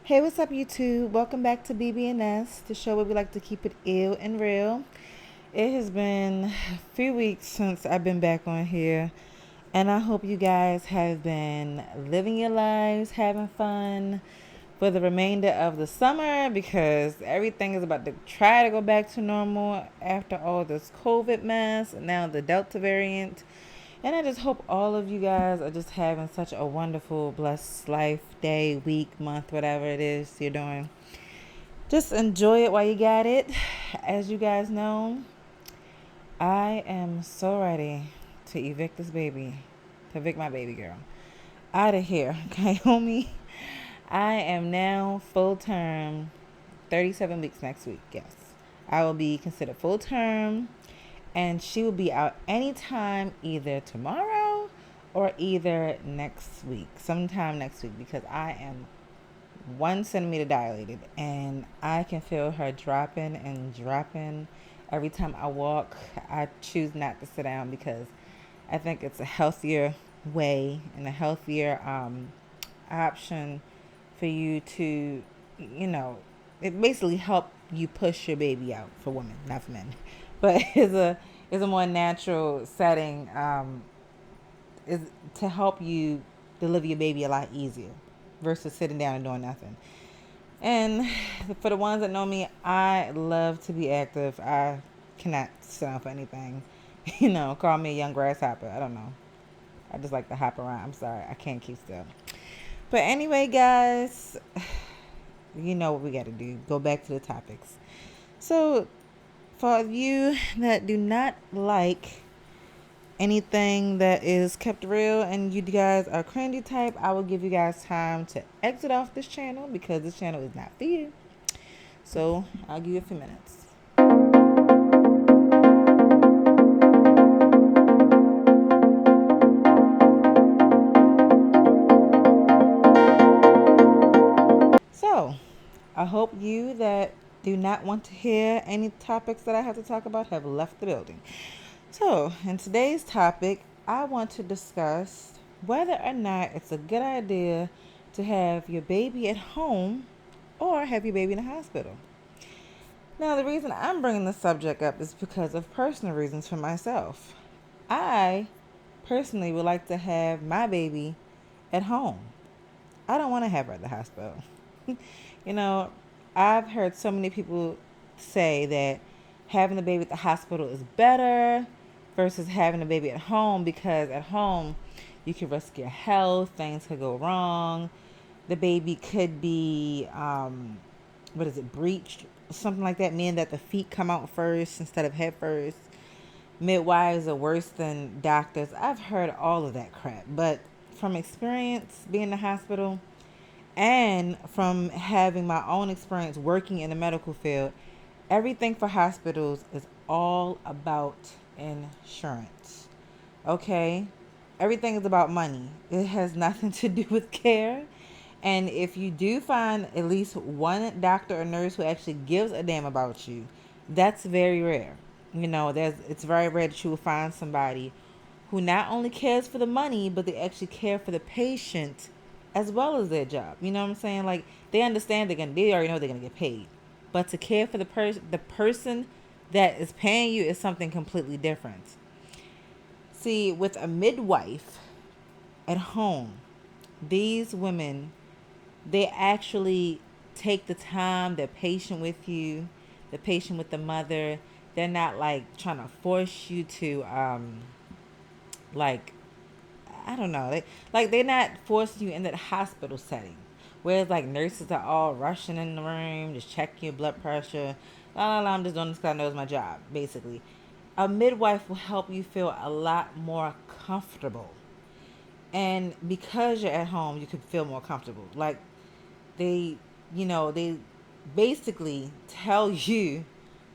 Hey, what's up, YouTube? Welcome back to BB&S, the show where we like to keep it ill and real. It has been a few weeks since I've been back on here, and I hope you guys have been living your lives, having fun for the remainder of the summer because everything is about to try to go back to normal after all this COVID mess and now the Delta variant. And I just hope all of you guys are just having such a wonderful, blessed life, day, week, month, whatever it is you're doing. Just enjoy it while you got it. As you guys know, I am so ready to evict this baby, to evict my baby girl out of here. Okay, homie? I am now full term, 37 weeks next week. Yes. I will be considered full term, and she will be out anytime, either tomorrow or either next week, sometime next week, because I am 1 centimeter dilated and I can feel her dropping and dropping every time I walk. I choose not to sit down because I think it's a healthier way and a healthier option for you to, you know, it basically help you push your baby out for women, not for men. But it's a more natural setting. Is to help you deliver your baby a lot easier versus sitting down and doing nothing. And for the ones that know me, I love to be active. I cannot sit down for anything. Call me a young grasshopper. I don't know. I just like to hop around. I'm sorry. I can't keep still. But anyway, guys, you know what we got to do. Go back to the topics. So, for you that do not like anything that is kept real and you guys are cringy type, I will give you guys time to exit off this channel because this channel is not for you. So, I'll give you a few minutes. So, I hope you that do not want to hear any topics that I have to talk about have left the building. So, in today's topic, I want to discuss whether or not it's a good idea to have your baby at home or have your baby in the hospital. Now, the reason I'm bringing this subject up is because of personal reasons for myself. I personally would like to have my baby at home. I don't want to have her at the hospital. you know, I've heard so many people say that having the baby at the hospital is better versus having a baby at home because at home you can risk your health, things could go wrong. The baby could be, breached, something like that, meaning that the feet come out first instead of head first. Midwives are worse than doctors. I've heard all of that crap, but from experience being in the hospital, and from having my own experience working in the medical field, everything for hospitals is all about insurance. Okay? Everything is about money. It has nothing to do with care. And if you do find at least one doctor or nurse who actually gives a damn about you, that's very rare. It's very rare that you will find somebody who not only cares for the money, but they actually care for the patient as well as their job. You know what I'm saying? Like they understand they already know they're gonna get paid, but to care for the person that is paying you is something completely different. See, with a midwife at home, these women, they actually take the time. They're patient with you. They're patient with the mother. They're not like trying to force you to like I don't know. They're not forcing you in that hospital setting. Whereas like nurses are all rushing in the room, just checking your blood pressure. La la la, I'm just doing this because I know it's my job, basically. A midwife will help you feel a lot more comfortable. And because you're at home, you can feel more comfortable. Like they, they basically tell you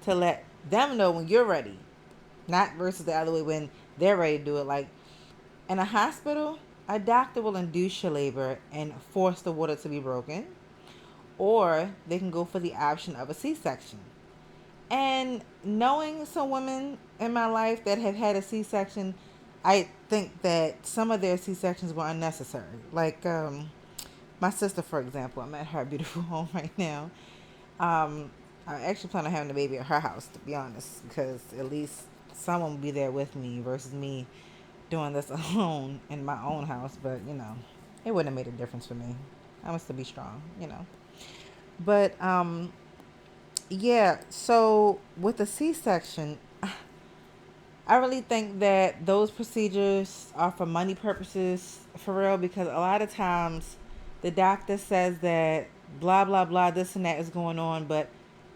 to let them know when you're ready. Not versus the other way when they're ready to do it. Like in a hospital, a doctor will induce your labor and force the water to be broken, or they can go for the option of a C-section. And knowing some women in my life that have had a C-section, I think that some of their C-sections were unnecessary. Like, My sister, for example, I'm at her beautiful home right now. Um, I actually plan on having the baby at her house, to be honest, because at least someone will be there with me versus me doing this alone in my own house. But it wouldn't have made a difference for me. I must still be strong. But yeah. So with the C-section, I really think that those procedures are for money purposes for real, because a lot of times the doctor says that blah blah blah this and that is going on, but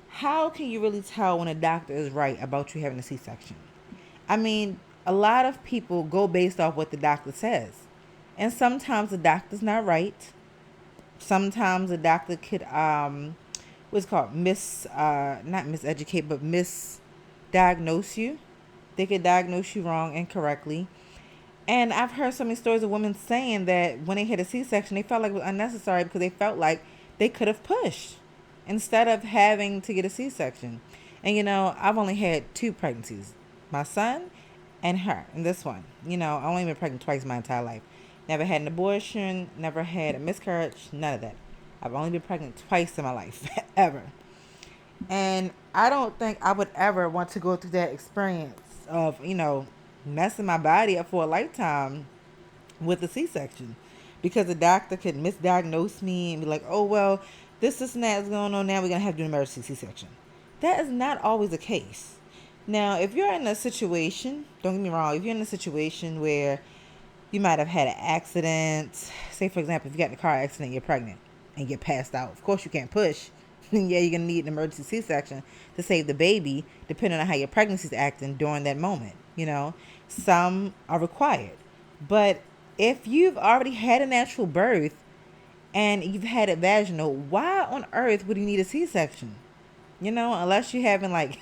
how can you really tell when a doctor is right about you having a C-section? I mean, a lot of people go based off what the doctor says. And sometimes the doctor's not right. Sometimes the doctor could what's it called, not miseducate, but misdiagnose you. They could diagnose you wrong incorrectly. And I've heard so many stories of women saying that when they had a C-section, they felt like it was unnecessary because they felt like they could have pushed instead of having to get a C-section. And I've only had two pregnancies, my son and her, and this one. I only been pregnant twice my entire life. Never had an abortion, never had a miscarriage, none of that. I've only been pregnant twice in my life, ever. And I don't think I would ever want to go through that experience of, messing my body up for a lifetime with a C-section. Because the doctor could misdiagnose me and be like, oh, well, this and that is going on now. We're going to have to do an emergency C-section. That is not always the case. Now, if you're in a situation, don't get me wrong, if you're in a situation where you might have had an accident, say, for example, if you got in a car accident, you're pregnant and get passed out. Of course, you can't push. Yeah, you're going to need an emergency C-section to save the baby, depending on how your pregnancy is acting during that moment. Some are required. But if you've already had a natural birth and you've had it vaginal, why on earth would you need a C-section? Unless you're having like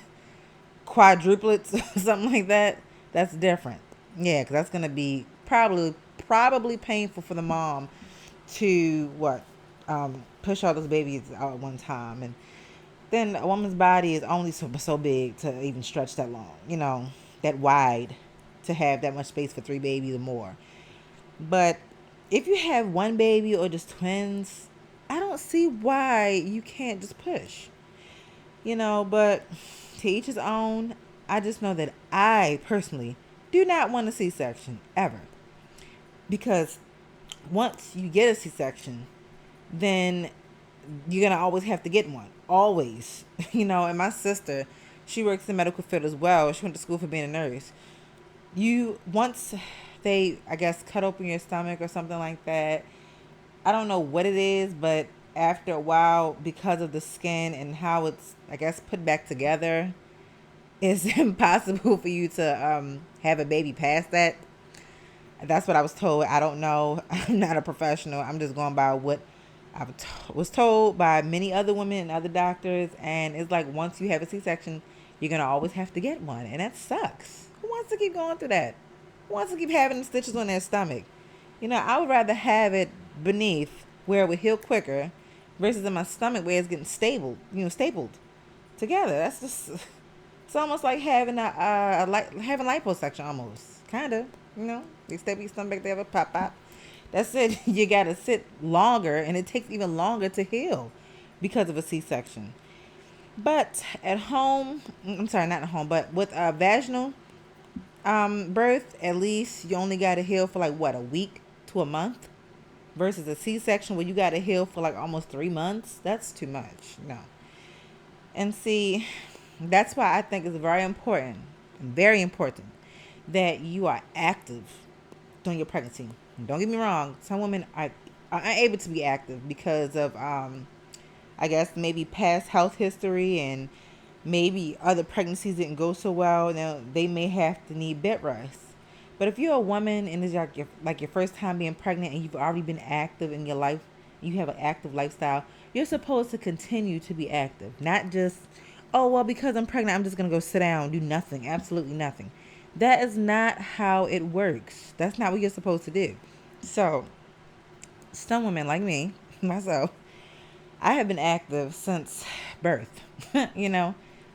quadruplets or something like that, that's different. Yeah, because that's going to be probably painful for the mom to push all those babies out at one time. And then a woman's body is only so big to even stretch that long, that wide, to have that much space for three babies or more. But if you have one baby or just twins, I don't see why you can't just push. But to each his own. I just know that I personally do not want a C-section ever. Because once you get a C-section, then you're going to always have to get one. Always. And my sister, she works in the medical field as well. She went to school for being a nurse. Once they, I guess, cut open your stomach or something like that, I don't know what it is, but after a while, because of the skin and how it's, I guess, put back together, it's impossible for you to have a baby past that. That's what I was told. I don't know. I'm not a professional. I'm just going by what I was told by many other women and other doctors. And it's like once you have a C-section, you're going to always have to get one. And that sucks. Who wants to keep going through that? Who wants to keep having the stitches on their stomach? I would rather have it beneath where it would heal quicker versus in my stomach where it's getting stapled together. That's just, it's almost like having having liposuction almost. Kind of, They staple your stomach there, pop. That's it. You got to sit longer, and it takes even longer to heal because of a C-section. But at home, I'm sorry, not at home, but with a vaginal birth, at least you only got to heal for like, a week to a month? Versus a C-section where you got to heal for like almost 3 months. That's too much. No. And see, that's why I think it's very important, that you are active during your pregnancy. And don't get me wrong, some women are unable to be active because of, I guess, maybe past health history and maybe other pregnancies didn't go so well. Now, they may have to need bed rest. But if you're a woman and it's like your first time being pregnant and you've already been active in your life, you have an active lifestyle, you're supposed to continue to be active. Not just, oh, well, because I'm pregnant, I'm just going to go sit down and do nothing. Absolutely nothing. That is not how it works. That's not what you're supposed to do. So, some women like me, myself, I have been active since birth.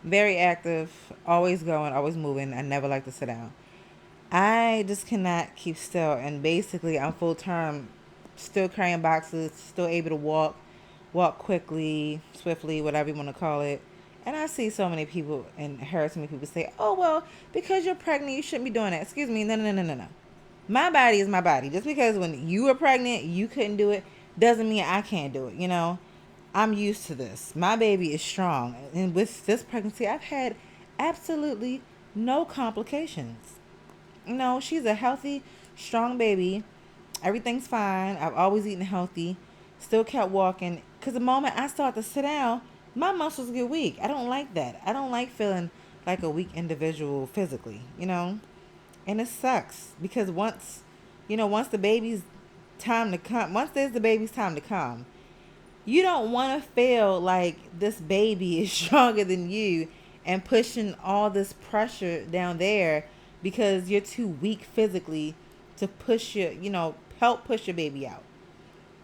Very active, always going, always moving. I never like to sit down. I just cannot keep still. And basically, I'm full-term still carrying boxes, still able to walk quickly, swiftly, whatever you want to call it. And I see so many people and heard so many people say, "Oh well, because you're pregnant, you shouldn't be doing that." Excuse me, no. My body is my body. Just because when you were pregnant, you couldn't do it, doesn't mean I can't do it. I'm used to this. My baby is strong, and with this pregnancy, I've had absolutely no complications. She's a healthy, strong baby. Everything's fine. I've always eaten healthy. Still kept walking. Because the moment I start to sit down, my muscles get weak. I don't like that. I don't like feeling like a weak individual physically. And it sucks because once the baby's time to come, once there's the baby's time to come, you don't want to feel like this baby is stronger than you and pushing all this pressure down there because you're too weak physically to help push your baby out.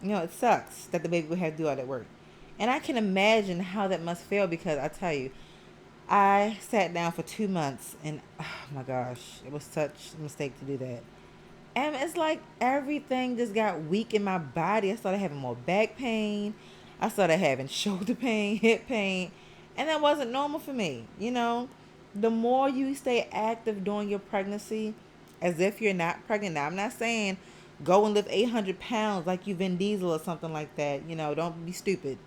It sucks that the baby would have to do all that work. And I can imagine how that must feel because I tell you, I sat down for 2 months and oh my gosh, it was such a mistake to do that. And it's like everything just got weak in my body. I started having more back pain. I started having shoulder pain, hip pain. And that wasn't normal for me. The more you stay active during your pregnancy, as if you're not pregnant. Now, I'm not saying go and lift 800 pounds like you Vin Diesel or something like that. Don't be stupid.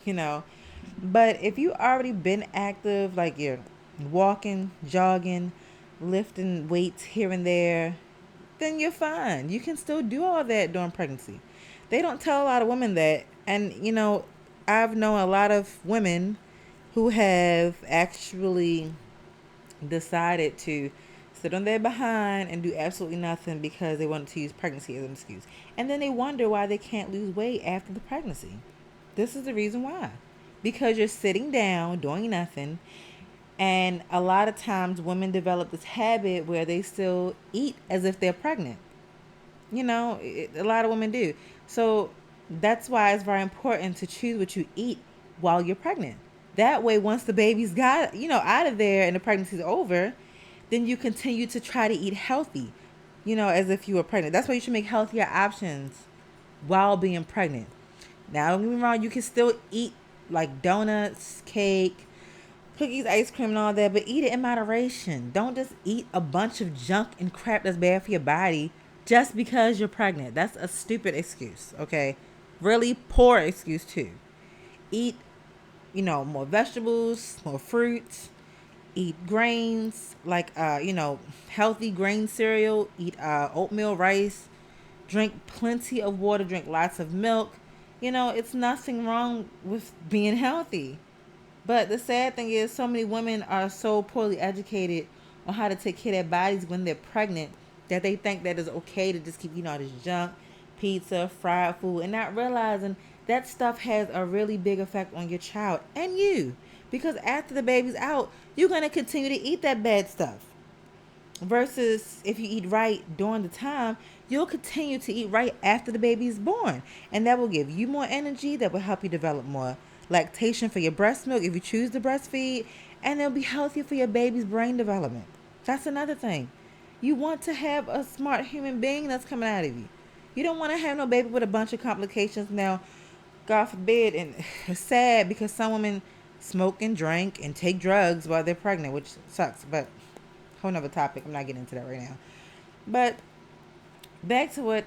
You know. But if you already been active, like you're walking, jogging, lifting weights here and there, then you're fine. You can still do all that during pregnancy. They don't tell a lot of women that. And, I've known a lot of women who have actually decided to sit on their behind and do absolutely nothing because they wanted to use pregnancy as an excuse. And then they wonder why they can't lose weight after the pregnancy. This is the reason why. Because you're sitting down, doing nothing. And a lot of times women develop this habit where they still eat as if they're pregnant. A lot of women do. So that's why it's very important to choose what you eat while you're pregnant. That way, once the baby's got, out of there and the pregnancy's over, then you continue to try to eat healthy, as if you were pregnant. That's why you should make healthier options while being pregnant. Now, don't get me wrong, you can still eat like donuts, cake, cookies, ice cream, and all that, but eat it in moderation. Don't just eat a bunch of junk and crap that's bad for your body just because you're pregnant. That's a stupid excuse, okay? Really poor excuse, too. Eat, more vegetables, more fruits. Eat grains, like, healthy grain cereal. Eat oatmeal rice. Drink plenty of water. Drink lots of milk. It's nothing wrong with being healthy. But the sad thing is so many women are so poorly educated on how to take care of their bodies when they're pregnant that they think that it's okay to just keep eating all this junk, pizza, fried food, and not realizing that stuff has a really big effect on your child and you. Because after the baby's out, you're going to continue to eat that bad stuff. Versus if you eat right during the time, you'll continue to eat right after the baby's born. And that will give you more energy. That will help you develop more lactation for your breast milk if you choose to breastfeed. And it'll be healthy for your baby's brain development. That's another thing. You want to have a smart human being that's coming out of you. You don't want to have no baby with a bunch of complications. Now, God forbid, and it's sad because some women smoke and drink and take drugs while they're pregnant, which sucks. But whole nother topic. I'm not getting into that right now. But back to what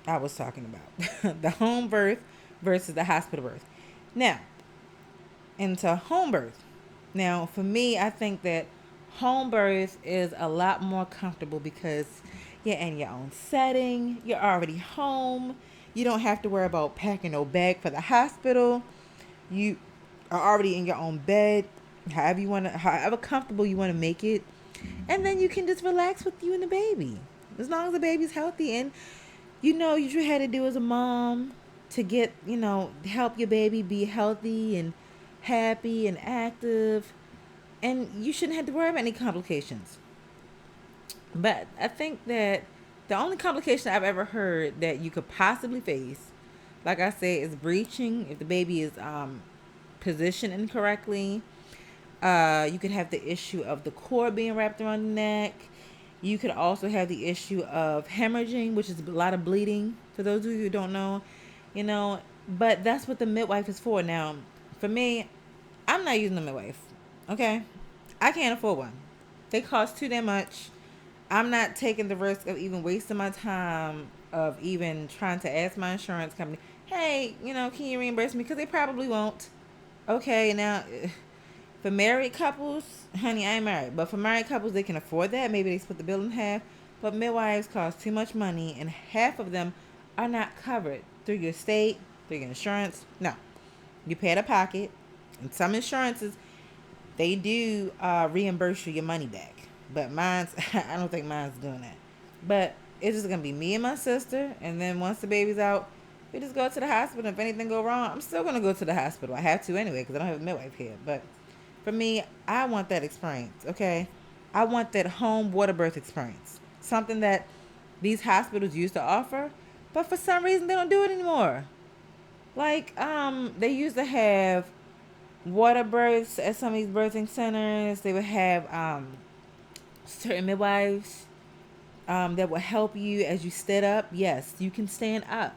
I was talking about. The home birth versus the hospital birth. Now, into home birth. Now, for me, I think that home birth is a lot more comfortable because you're in your own setting. You're already home. You don't have to worry about packing no bag for the hospital. You are already in your own bed. However comfortable you want to make it. And then you can just relax with you and the baby. As long as the baby's healthy. And what you had to do as a mom to get, help your baby be healthy and happy and active. And you shouldn't have to worry about any complications. But I think that the only complication I've ever heard that you could possibly face, like I said, is breaching. If the baby is positioned incorrectly. You could have the issue of the cord being wrapped around the neck. You could also have the issue of hemorrhaging, which is a lot of bleeding For those of you who don't know, you know, but that's what the midwife is for. Now, for me, I'm not using a midwife. Okay, I can't afford one. They cost too damn much. I'm not taking the risk of even wasting my time of even trying to ask my insurance company, hey, can you reimburse me? Because they probably won't. Okay, now for married couples, honey, I ain't married, but for married couples, they can afford that. Maybe they split the bill in half. But midwives cost too much money, and half of them are not covered through your state, through your insurance. No, you pay out of pocket, and some insurances they do reimburse you your money back. But mine's, I don't think mine's doing that. But it's just gonna be me and my sister, and then once the baby's out, we just go to the hospital. If anything go wrong, I'm still gonna go to the hospital. I have to anyway because I don't have a midwife here. But for me, I want that experience. Okay, I want that home water birth experience. Something that these hospitals used to offer, but for some reason they don't do it anymore. Like they used to have water births at some of these birthing centers. They would have certain midwives that will help you as you stand up. Yes, you can stand up.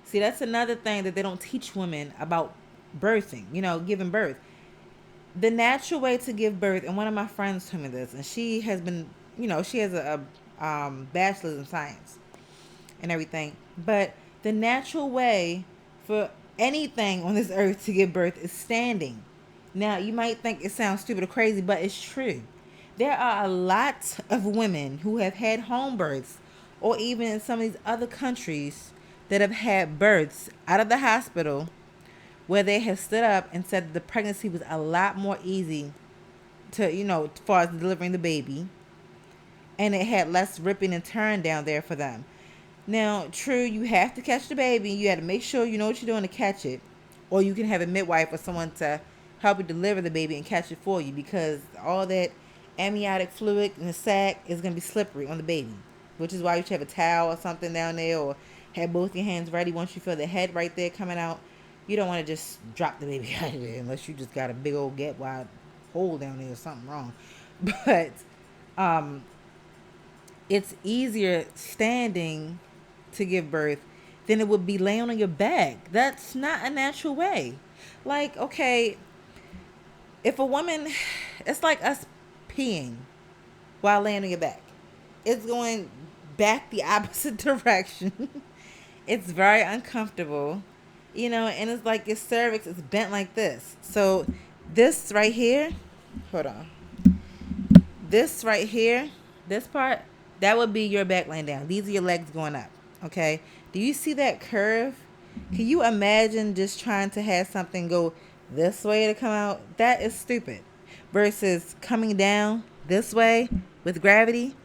See, that's another thing that they don't teach women about birthing, giving birth. The natural way to give birth, and one of my friends told me this, and she has been, she has a bachelor's in science and everything. But the natural way for anything on this earth to give birth is standing. Now, you might think it sounds stupid or crazy, but it's true. There are a lot of women who have had home births, or even in some of these other countries that have had births out of the hospital, where they have stood up and said that the pregnancy was a lot more easy to, as far as delivering the baby, and it had less ripping and tearing down there for them. Now, true, you have to catch the baby. You have to make sure you know what you're doing to catch it. Or you can have a midwife or someone to help you deliver the baby and catch it for you, because all that amniotic fluid in the sac is going to be slippery on the baby, which is why you should have a towel or something down there, or have both your hands ready once you feel the head right there coming out. You don't want to just drop the baby out of there unless you just got a big old get wide hole down there or something wrong. But it's easier standing to give birth than it would be laying on your back. That's not a natural way. Like, okay, if a woman, it's like us peeing while laying on your back. It's going back the opposite direction. It's very uncomfortable, and it's like your cervix is bent like this. So this right here, hold on. This right here, this part, that would be your back laying down. These are your legs going up. Okay. Do you see that curve? Can you imagine just trying to have something go this way to come out? That is stupid. Versus coming down this way with gravity.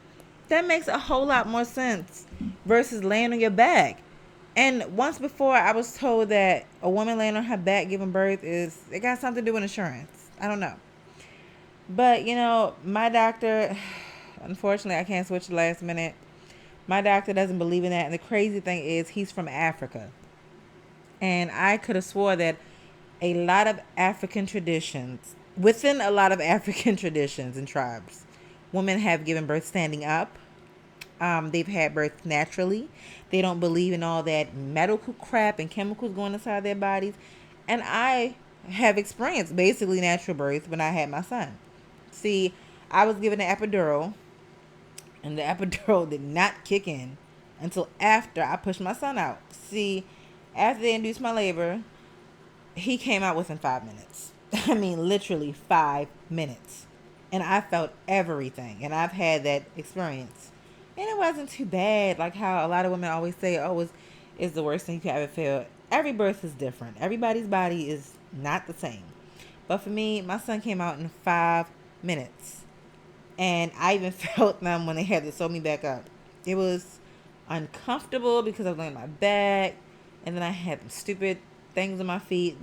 That makes a whole lot more sense versus laying on your back. And once before, I was told that a woman laying on her back giving birth it got something to do with insurance. I don't know. But, my doctor, unfortunately, I can't switch the last minute. My doctor doesn't believe in that. And the crazy thing is he's from Africa. And I could have swore that within a lot of African traditions and tribes, women have given birth standing up. They've had birth naturally. They don't believe in all that medical crap and chemicals going inside their bodies. And I have experienced basically natural birth when I had my son. See, I was given an epidural, and the epidural did not kick in until after I pushed my son out. See, after they induced my labor, he came out within 5 minutes. I mean, literally 5 minutes. And I felt everything. And I've had that experience. And it wasn't too bad. Like how a lot of women always say, oh, it's the worst thing you can ever feel. Every birth is different. Everybody's body is not the same. But for me, my son came out in 5 minutes. And I even felt them when they had to sew me back up. It was uncomfortable because I was laying on my back. And then I had some stupid things on my feet.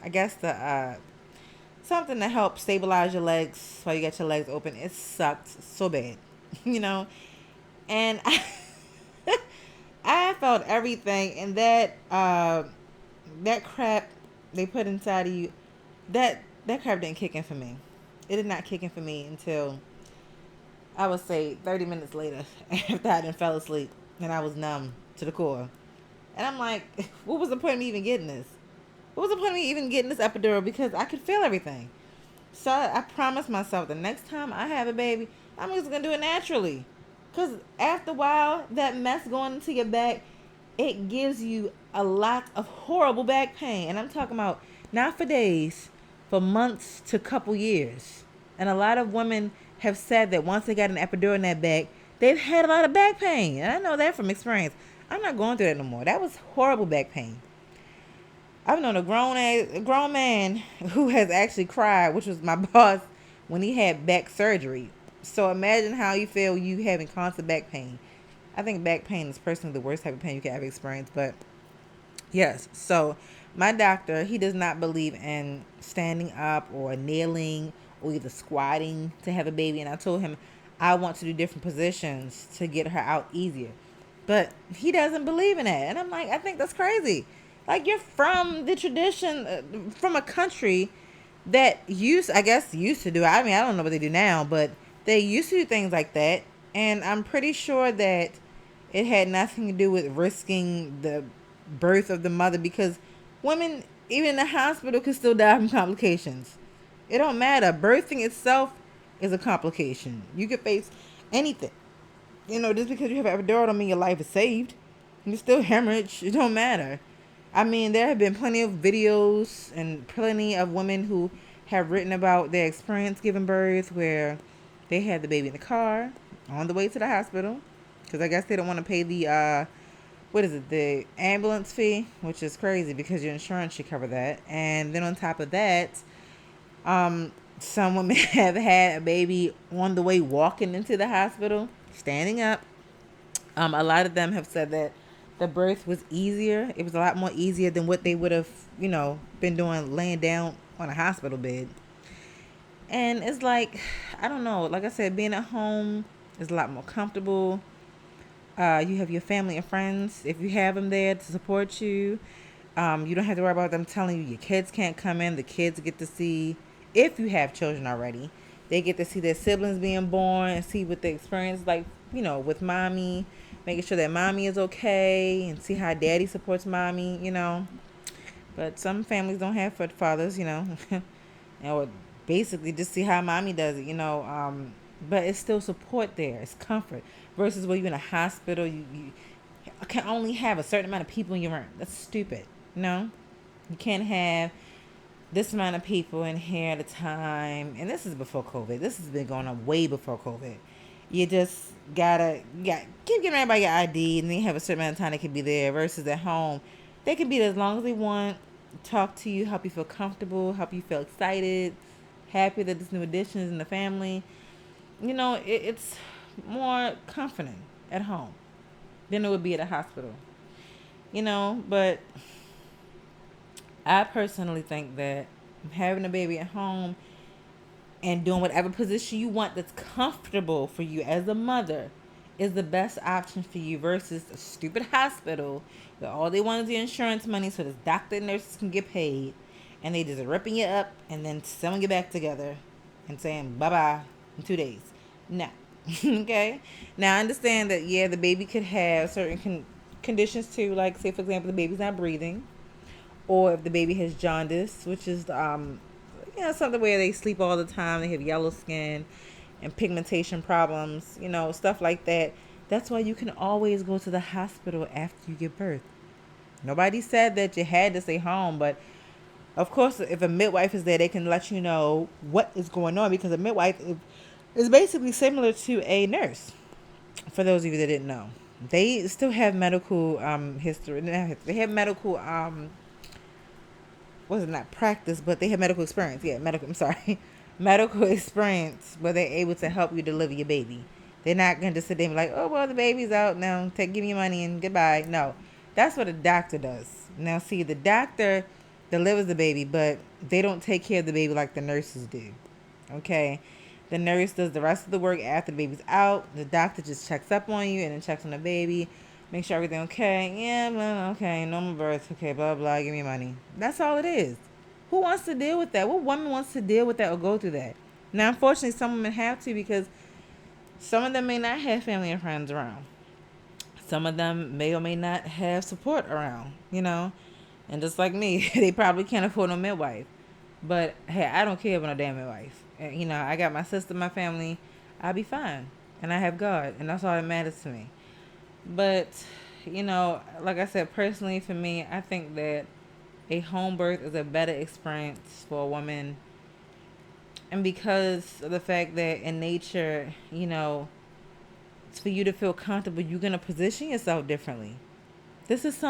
I guess the something to help stabilize your legs while you get your legs open. It sucked so bad, And I felt everything. And that crap they put inside of you, that crap didn't kick in for me. It did not kick in for me until, I would say, 30 minutes later after I done fell asleep and I was numb. to the core. And I'm like, what was the point of me even getting this? What was the point of me even getting this epidural? Because I could feel everything. So I promised myself the next time I have a baby, I'm just going to do it naturally. Because after a while, that mess going into your back, it gives you a lot of horrible back pain. And I'm talking about not for days, for months to couple years. And a lot of women have said that once they got an epidural in that back, they've had a lot of back pain. And I know that from experience. I'm not going through that no more. That was horrible back pain. I've known a grown man who has actually cried, which was my boss when he had back surgery. So imagine how you feel you having constant back pain. I think back pain is personally the worst type of pain you can ever experience. But yes, so my doctor, he does not believe in standing up or kneeling or either squatting to have a baby. And I told him I want to do different positions to get her out easier. But he doesn't believe in that. And I'm like, I think that's crazy. Like, you're from the tradition, from a country that used to do it. I mean, I don't know what they do now, but they used to do things like that. And I'm pretty sure that it had nothing to do with risking the birth of the mother, because women, even in the hospital, could still die from complications. It don't matter. Birthing itself is a complication. You could face anything. Just because you have an epidural don't mean your life is saved. You still hemorrhage. It don't matter. I mean, there have been plenty of videos and plenty of women who have written about their experience giving birth where they had the baby in the car on the way to the hospital, because I guess they don't want to pay the, the ambulance fee, which is crazy because your insurance should cover that. And then on top of that, some women have had a baby on the way walking into the hospital, standing up. A lot of them have said that the birth was easier. It was a lot more easier than what they would have, been doing laying down on a hospital bed. And it's like, I don't know. Like I said, being at home is a lot more comfortable. You have your family and friends, if you have them there to support you. You don't have to worry about them telling you your kids can't come in. The kids get to see, if you have children already, they get to see their siblings being born and see what the experience is like, with mommy, making sure that mommy is okay and see how daddy supports mommy, But some families don't have fathers, or basically just see how mommy does it, But it's still support there. It's comfort. Versus when you're in a hospital, you can only have a certain amount of people in your room. That's stupid. You can't have this amount of people in here at a time. And this is before COVID. This has been going on way before COVID. You just keep giving everybody your ID, and then you have a certain amount of time they can be there. Versus at home, they can be there as long as they want, talk to you, help you feel comfortable, help you feel excited, happy that this new addition is in the family. It's more comforting at home than it would be at a hospital. But I personally think that having a baby at home and doing whatever position you want that's comfortable for you as a mother is the best option for you versus a stupid hospital where all they want is the insurance money so the doctor and nurses can get paid, and they just ripping you up and then sewing you back together and saying bye-bye in 2 days. No. Okay? Now, I understand that, the baby could have certain conditions too, like, say, for example, the baby's not breathing, or if the baby has jaundice, which is something where they sleep all the time, they have yellow skin and pigmentation problems, stuff like that. That's why you can always go to the hospital after you give birth. Nobody said that you had to stay home, but of course, if a midwife is there, they can let you know what is going on, because a midwife is basically similar to a nurse. For those of you that didn't know, they still have medical history. They have medical not practice, but they have medical experience. Medical experience where they're able to help you deliver your baby. They're not going to sit there and be like, oh, well, the baby's out now, give me your money and goodbye. No, that's what a doctor does. Now, see, the doctor delivers the baby, but they don't take care of the baby like the nurses do. Okay? The nurse does the rest of the work after the baby's out. The doctor just checks up on you and then checks on the baby. Make sure everything okay. Yeah, blah, okay, normal birth. Okay, blah, blah, give me money. That's all it is. Who wants to deal with that? What woman wants to deal with that or go through that? Now, unfortunately, some women have to, because some of them may not have family and friends around. Some of them may or may not have support around, you know. And just like me, they probably can't afford no midwife. But hey, I don't care about no damn midwife. And, you know, I got my sister, my family. I'll be fine. And I have God. And that's all that matters to me. But, you know, like I said, personally for me, I think that a home birth is a better experience for a woman. And because of the fact that in nature, you know, for you to feel comfortable, you're going to position yourself differently. This is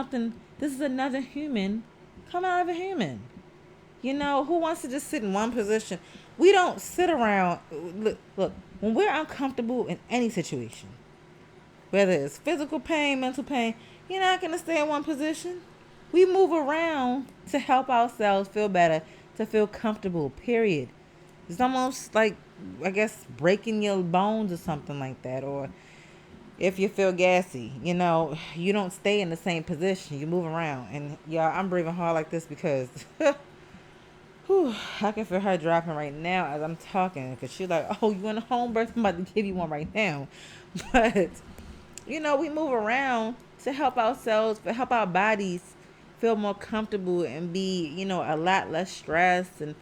another human come out of a human. You know, who wants to just sit in one position? We don't sit around. Look, when we're uncomfortable in any situation, whether it's physical pain, mental pain, you're not going to stay in one position. We move around to help ourselves feel better, to feel comfortable, period. It's almost like, I guess, breaking your bones or something like that. Or if you feel gassy, you know, you don't stay in the same position. You move around. And, y'all, I'm breathing hard like this because whew, I can feel her dropping right now as I'm talking. Because she's like, oh, you in a home birth? I'm about to give you one right now. But, you know, we move around to help ourselves, to help our bodies feel more comfortable and be, you know, a lot less stressed and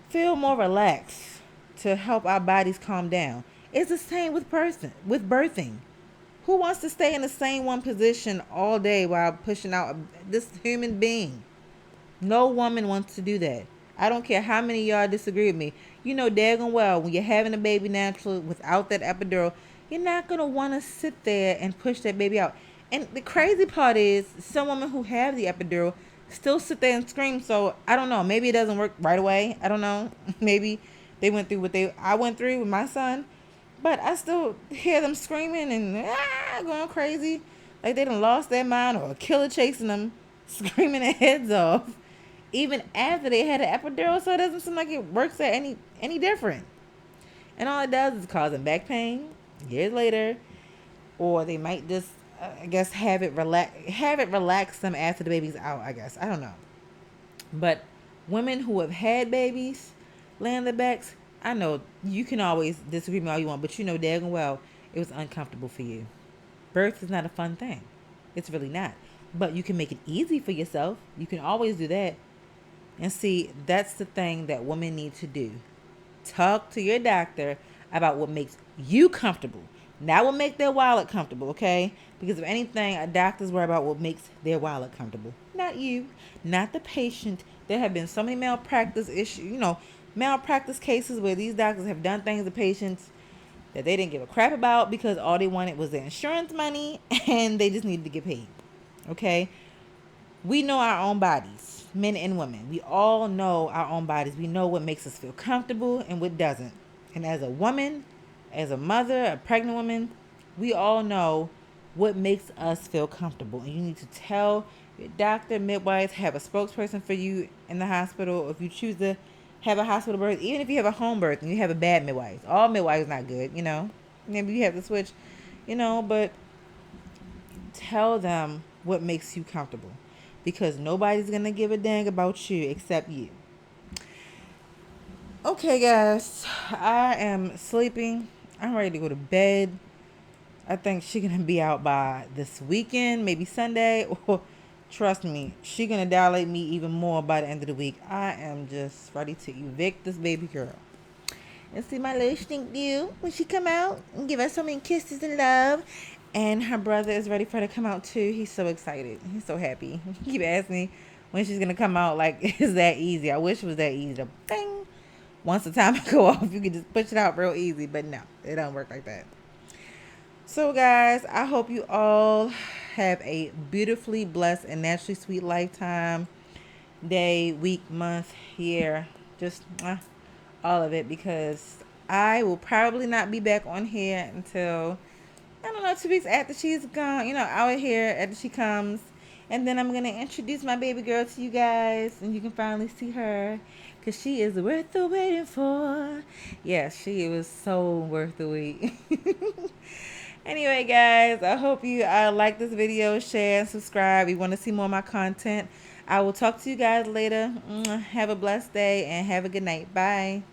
feel more relaxed, to help our bodies calm down. It's the same with birthing. Who wants to stay in the same one position all day while pushing out this human being? No woman wants to do that. I don't care how many of y'all disagree with me. You know daggone well when you're having a baby naturally without that epidural, you're not going to want to sit there and push that baby out. And the crazy part is some women who have the epidural still sit there and scream. So I don't know. Maybe it doesn't work right away. I don't know. Maybe they went through what I went through with my son. But I still hear them screaming and going crazy. Like they done lost their mind or a killer chasing them, screaming their heads off. Even after they had an epidural, so it doesn't seem like it works at any different. And all it does is cause them back pain years later. Or they might just, I guess, have it relax them after the baby's out, I guess. I don't know. But women who have had babies laying on their backs, I know you can always disagree with me all you want, but you know daggone well it was uncomfortable for you. Birth is not a fun thing. It's really not. But you can make it easy for yourself. You can always do that. And see, that's the thing that women need to do. Talk to your doctor about what makes you comfortable. Not what makes their wallet comfortable, okay? Because if anything, a doctor's worry about what makes their wallet comfortable. Not you. Not the patient. There have been so many malpractice cases where these doctors have done things to patients that they didn't give a crap about because all they wanted was their insurance money and they just needed to get paid. Okay? We know our own bodies, men and women. We all know our own bodies. We know what makes us feel comfortable and what doesn't. And as a woman, as a mother, a pregnant woman, we all know what makes us feel comfortable. And you need to tell your doctor, midwife, have a spokesperson for you in the hospital. Or if you choose to have a hospital birth, even if you have a home birth and you have a bad midwife. All midwives not good, you know. Maybe you have to switch, you know, but tell them what makes you comfortable. Because nobody's going to give a dang about you except you. Okay, guys. I am sleeping. I'm ready to go to bed. I think she's going to be out by this weekend, maybe Sunday. Or, trust me, she's going to dilate me even more by the end of the week. I am just ready to evict this baby girl. And see my little stink you when she come out and give her so many kisses and love. And her brother is ready for her to come out too. He's so excited. He's so happy. He keep asking me when she's going to come out. Like, is that easy? I wish it was that easy. To bang. Once the timer go off, you can just push it out real easy. But no, it don't work like that. So, guys, I hope you all have a beautifully blessed and naturally sweet lifetime. Day, week, month, year. Just all of it. Because I will probably not be back on here until, I don't know, 2 weeks after she's gone, you know, out here after she comes. And then I'm going to introduce my baby girl to you guys. And you can finally see her. Because she is worth the waiting for. Yes, she was so worth the wait. Anyway, guys, I hope you like this video, share, and subscribe. If you want to see more of my content, I will talk to you guys later. Have a blessed day and have a good night. Bye.